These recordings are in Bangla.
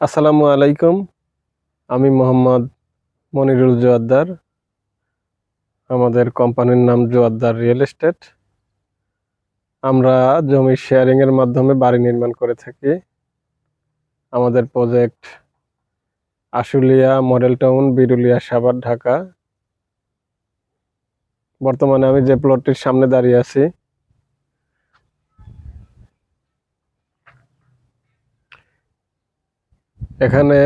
আসসালামু আলাইকুম। আমি মোহাম্মদ মনিরুল জোয়াদ্দার। আমাদের কোম্পানির নাম জোয়াদ্দার রিয়েল এস্টেট। আমরা জমি শেয়ারিং এর মাধ্যমে বাড়ি নির্মাণ করে থাকি। আমাদের project Ashulia, model town, Birulia, Savar, Dhaka. বর্তমানে আমি যে প্লটটির সামনে দাঁড়িয়ে আছি, এখানে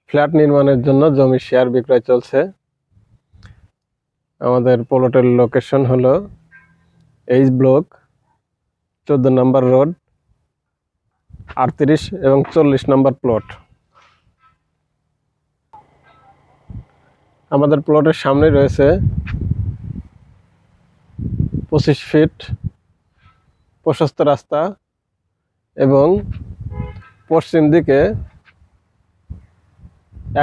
ফ্ল্যাট নির্মাণের জন্য জমি শেয়ার বিক্রয় চলছে। আমাদের প্লটের লোকেশন হলো এইচ ব্লক, 14 নম্বর রোড, 38 এবং 40 নম্বর প্লট। আমাদের প্লটের সামনে রয়েছে 25 ফিট প্রশস্ত রাস্তা এবং পশ্চিম দিকে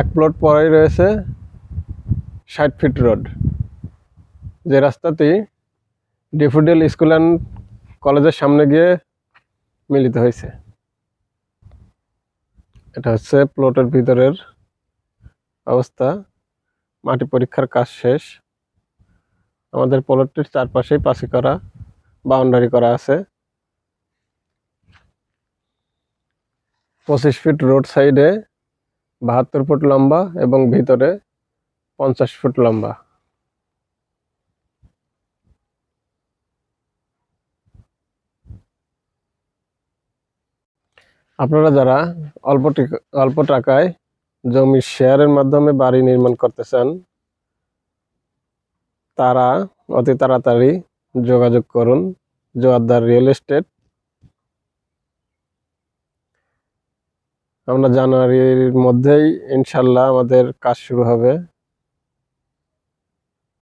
এক প্লট পরেই রয়েছে 60 ফিট রোড, যে রাস্তাটি ডেফোডিল স্কুল অ্যান্ড কলেজের সামনে গিয়ে মিলিত হয়েছে। এটা হচ্ছে প্লটের ভিতরের অবস্থা। মাটি পরীক্ষার কাজ শেষ। আমাদের প্লটটির চারপাশেই পাঁচিল করা, বাউন্ডারি করা আছে। 25 ফিট রোড সাইডে 72 ফুট লম্বা এবং ভিতরে 50 ফুট লম্বা। আপনারা যারা অল্প টাকায় জমি শেয়ারের মাধ্যমে বাড়ি নির্মাণ করতে চান, তারা অতি তাড়াতাড়ি যোগাযোগ করুন জোয়াদ্দার রিয়েল এস্টেট। আমরা জানুয়ারির মধ্যেই ইনশাল্লাহ আমাদের কাজ শুরু হবে।